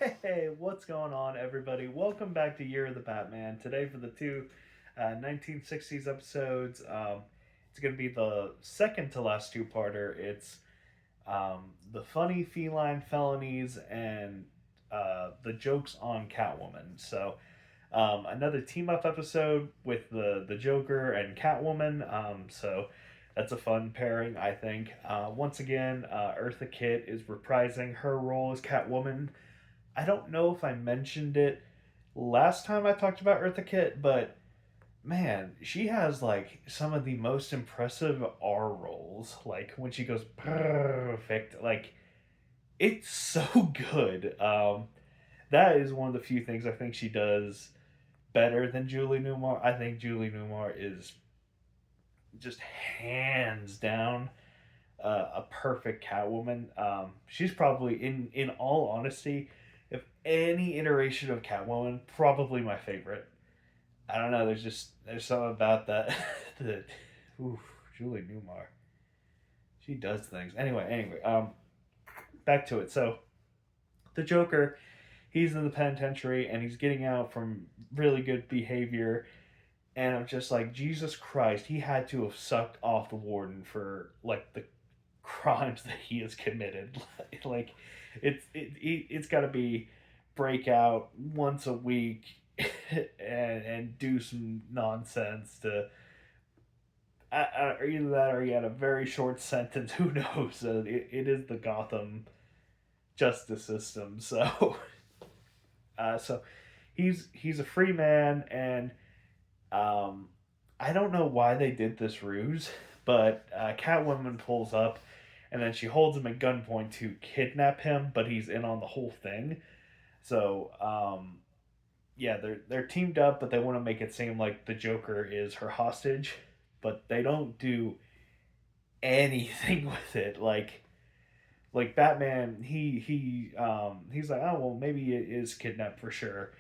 Hey, what's going on, everybody? Welcome back to Year of the Batman. Today, for the two 1960s episodes, it's going to be the second to last two-parter. It's the funny feline felonies and the jokes on Catwoman. So, another team-up episode with the Joker and Catwoman. So, that's a fun pairing, I think. Once again, Eartha Kitt is reprising her role as Catwoman. I don't know if I mentioned it last time I talked about Eartha Kitt, but man, she has like some of the most impressive R rolls. Like when she goes perfect, like it's so good. That is one of the few things I think she does better than Julie Newmar. I think Julie Newmar is just hands down a perfect Catwoman. She's probably, in all honesty, if any iteration of Catwoman, probably my favorite. I don't know. There's something about that that, oof, Julie Newmar. She does things. Anyway. Back to it. So the Joker, he's in the penitentiary and he's getting out from really good behavior. And I'm just like, Jesus Christ, he had to have sucked off the warden for like the crimes that he has committed. Like it's got to be break out once a week and do some nonsense to or either that or he had a very short sentence. Who knows? It is the Gotham justice system. So he's a free man, and um, I don't know why they did this ruse, but Catwoman pulls up, and then she holds him at gunpoint to kidnap him, but he's in on the whole thing. So yeah, they're teamed up, but they want to make it seem like the Joker is her hostage, but they don't do anything with it. Like Batman, he's like, oh well, maybe it is kidnapped for sure,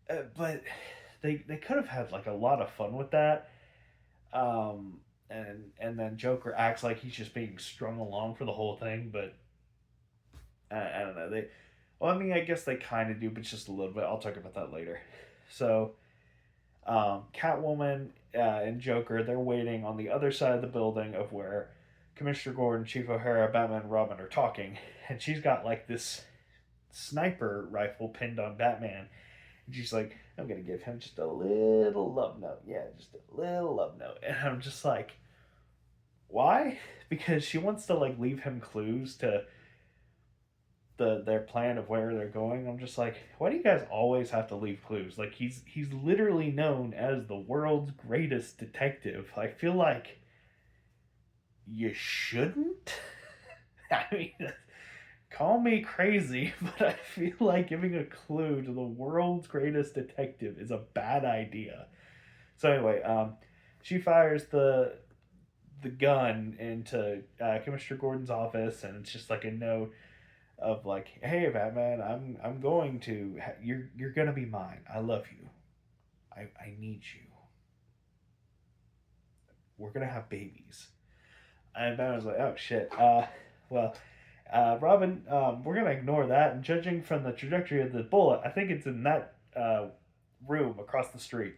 but they could have had like a lot of fun with that. And then Joker acts like he's just being strung along for the whole thing, but I don't know. Well, I mean, I guess they kind of do, but just a little bit. I'll talk about that later. So, Catwoman and Joker, they're waiting on the other side of the building of where Commissioner Gordon, Chief O'Hara, Batman, and Robin are talking, and she's got like this sniper rifle pinned on Batman, and she's like, "I'm gonna give him just a little love note, yeah, just a little love note," and I'm just like, "Why?" Because she wants to like leave him clues to their plan of where they're going. I'm just like, why do you guys always have to leave clues? Like he's literally known as the world's greatest detective. I feel like you shouldn't. I mean, call me crazy, but I feel like giving a clue to the world's greatest detective is a bad idea. So anyway, she fires the gun into Commissioner Gordon's office, and it's just like a note of like, "Hey, Batman, I'm going to you're gonna be mine. I love you. I need you. We're gonna have babies." And Batman's like, "Oh shit. Well, Robin, we're gonna ignore that. And judging from the trajectory of the bullet, I think it's in that room across the street."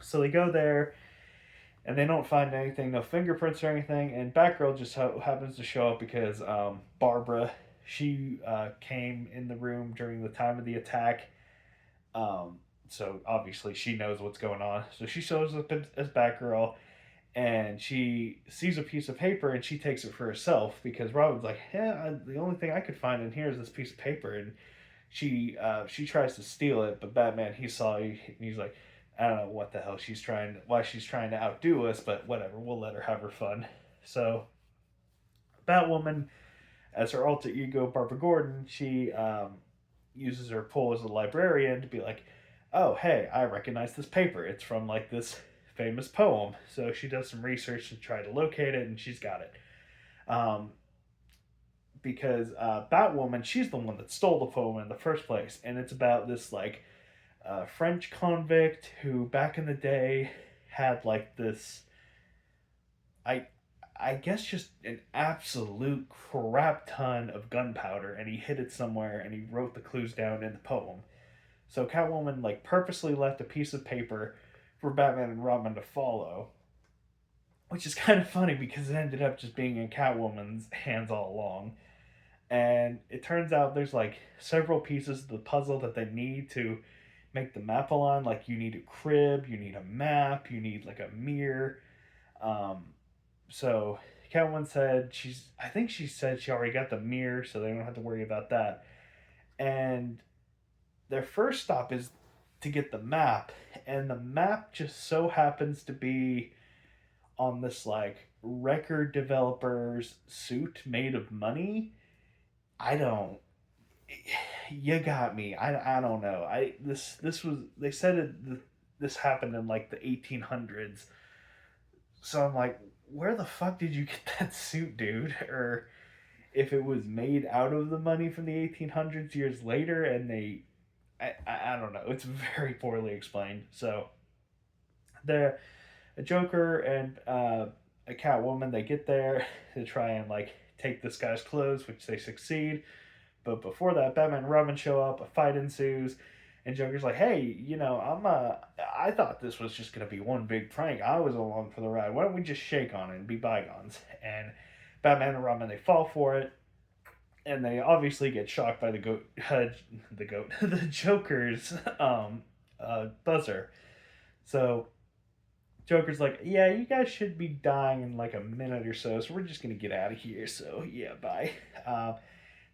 So they go there, and they don't find anything, no fingerprints or anything. And Batgirl just happens to show up because Barbara, she came in the room during the time of the attack. Um, so obviously she knows what's going on. So she shows up as Batgirl, and she sees a piece of paper and she takes it for herself because Robin's like, "Yeah, the only thing I could find in here is this piece of paper," and she tries to steal it, but Batman, he saw and he's like, "I don't know what the hell why she's trying to outdo us, but whatever, we'll let her have her fun." So Batwoman, as her alter ego, Barbara Gordon, she uses her pull as a librarian to be like, "Oh, hey, I recognize this paper. It's from like this famous poem." So she does some research to try to locate it, and she's got it. Um, because Batwoman, she's the one that stole the poem in the first place, and it's about this like French convict who back in the day had like this. I I guess just an absolute crap ton of gunpowder, and he hid it somewhere, and he wrote the clues down in the poem. So Catwoman like purposely left a piece of paper for Batman and Robin to follow, which is kind of funny because it ended up just being in Catwoman's hands all along. And it turns out there's like several pieces of the puzzle that they need to make the map align. Like you need a crib, you need a map, you need like a mirror. Um, so Catwoman said I think she said she already got the mirror, so they don't have to worry about that. And their first stop is to get the map, and the map just so happens to be on this like record developer's suit made of money. I don't. You got me. I don't know. This was they said this happened in like the 1800s. So I'm like, where the fuck did you get that suit, dude? Or if it was made out of the money from the 1800s years later, and I don't know. It's very poorly explained. So the a Joker and a Catwoman, they get there to try and like take this guy's clothes, which they succeed. But before that, Batman and Robin show up, a fight ensues, and Joker's like, "Hey, I thought this was just gonna be one big prank. I was along for the ride. Why don't we just shake on it and be bygones?" And Batman and Robin, they fall for it, and they obviously get shocked by the Joker's buzzer. So Joker's like, "Yeah, you guys should be dying in like a minute or so, so we're just gonna get out of here. So yeah, bye."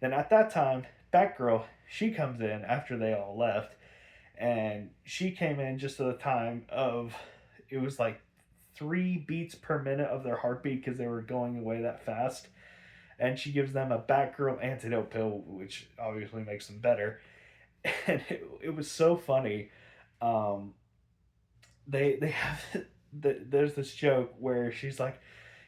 Then at that time, Batgirl, she comes in after they all left, and she came in just at the time of it was like 3 beats per minute of their heartbeat because they were going away that fast. And she gives them a Batgirl antidote pill, which obviously makes them better. And it was so funny. Um, they have there's this joke where she's like,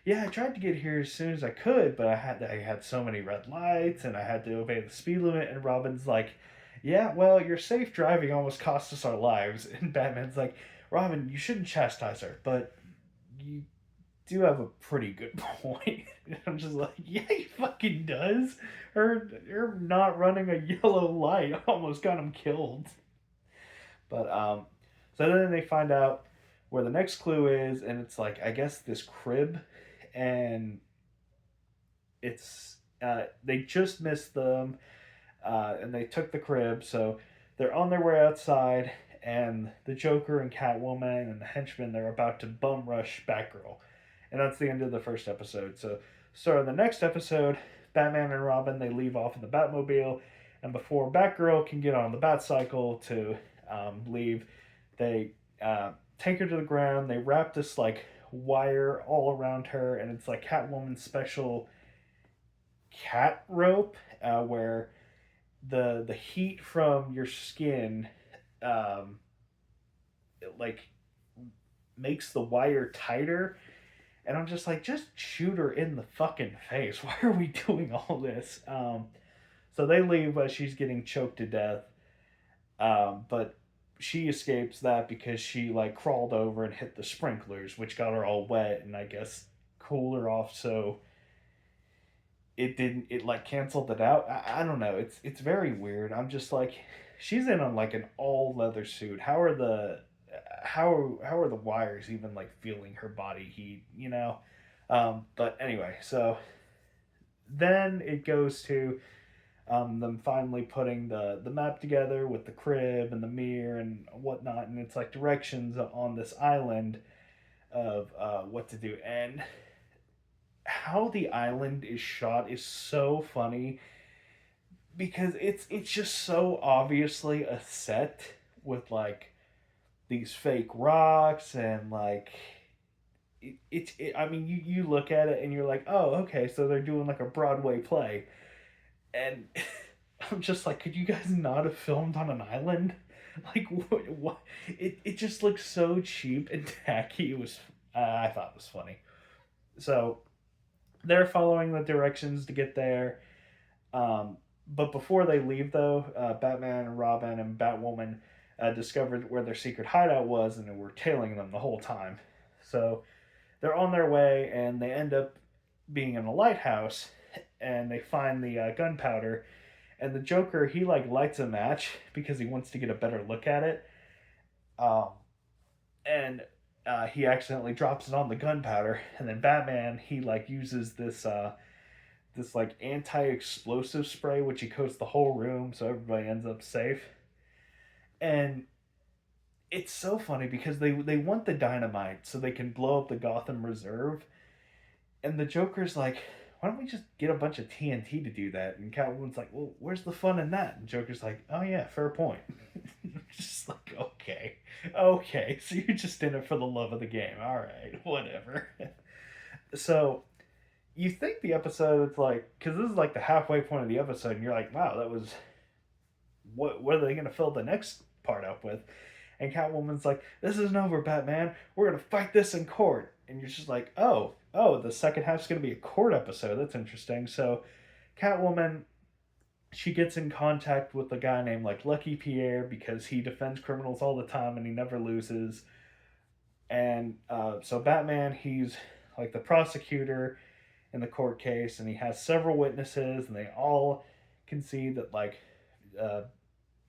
"Yeah, I tried to get here as soon as I could, but I had so many red lights and I had to obey the speed limit." And Robin's like, "Yeah, well, your safe driving almost cost us our lives." And Batman's like, "Robin, you shouldn't chastise her, but you do have a pretty good point." And I'm just like, "Yeah, he fucking does. Her not running a yellow light almost got him killed." But so then they find out where the next clue is, and it's like I guess this crib, and it's they just missed them, and they took the crib, so they're on their way outside, and the Joker and Catwoman and the henchmen they're about to bum rush Batgirl, and that's the end of the first episode. So in the next episode, Batman and Robin they leave off in the Batmobile, and before Batgirl can get on the Batcycle to leave, they take her to the ground. They wrap this like wire all around her, and it's like Catwoman's special cat rope, where the heat from your skin, um, like makes the wire tighter. And I'm just like, just shoot her in the fucking face. Why are we doing all this? So they leave while she's getting choked to death. But she escapes that because she like crawled over and hit the sprinklers, which got her all wet and I guess cooled her off. So it like canceled it out. I don't know. It's very weird. I'm just like, she's in on like an all leather suit. How are the wires even like feeling her body heat? But anyway, so then it goes to them finally putting the map together with the crib and the mirror and whatnot, and it's like directions on this island of what to do. And how the island is shot is so funny because it's just so obviously a set with like these fake rocks and like I mean you look at it and you're like, oh, okay, so they're doing like a Broadway play. And I'm just like, could you guys not have filmed on an island? Like, what? It just looks so cheap and tacky. It was, I thought it was funny. So they're following the directions to get there. But before they leave, though, Batman and Robin and Batwoman discovered where their secret hideout was, and they were tailing them the whole time. So they're on their way, and they end up being in a lighthouse, and they find the gunpowder, and the Joker he like lights a match because he wants to get a better look at it, um, and he accidentally drops it on the gunpowder, and then Batman he like uses this like anti-explosive spray which he coats the whole room so everybody ends up safe. And it's so funny because they want the dynamite so they can blow up the Gotham Reserve, and the Joker's like, why don't we just get a bunch of TNT to do that? And Catwoman's like, well, where's the fun in that? And Joker's like, oh yeah, fair point. Just like, okay, so you're just in it for the love of the game. All right, whatever. So you think the episode, it's like, because this is like the halfway point of the episode, and you're like, wow, that was, what are they going to fill the next part up with? And Catwoman's like, this isn't over, Batman. We're going to fight this in court. And you're just like, the second half's going to be a court episode. That's interesting. So Catwoman, she gets in contact with a guy named like Lucky Pierre because he defends criminals all the time and he never loses. And so Batman, he's like the prosecutor in the court case, and he has several witnesses, and they all concede that like uh,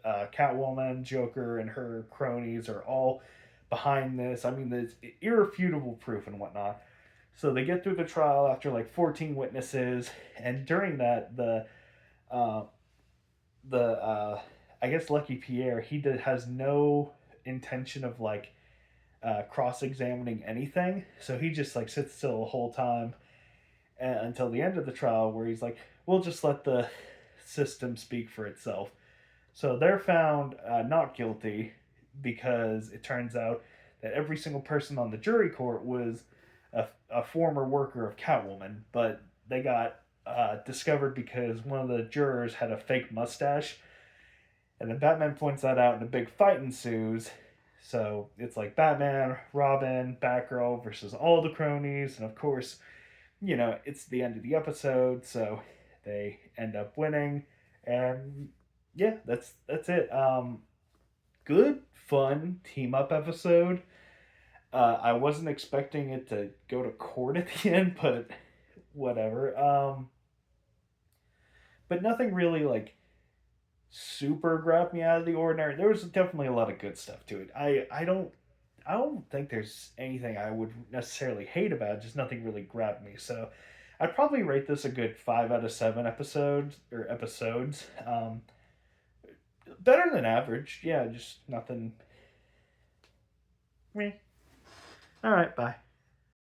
Catwoman, Joker, and her cronies are all behind this. I mean, there's irrefutable proof and whatnot. So they get through the trial after like 14 witnesses, and during that, uh, the I guess Lucky Pierre has no intention of like cross-examining anything, so he just like sits still the whole time until the end of the trial, where he's like, "We'll just let the system speak for itself." So they're found not guilty because it turns out that every single person on the jury court was a former worker of Catwoman, but they got discovered because one of the jurors had a fake mustache, and then Batman points that out, and a big fight ensues. So it's like Batman, Robin, Batgirl versus all the cronies, and of course, it's the end of the episode, so they end up winning, and yeah, that's it. Good, fun team up episode. I wasn't expecting it to go to court at the end, but whatever. But nothing really like super grabbed me out of the ordinary. There was definitely a lot of good stuff to it. I don't think there's anything I would necessarily hate about it, just nothing really grabbed me. So I'd probably rate this a good 5 out of 7 episodes. Better than average. Yeah, just nothing. Meh. All right, bye.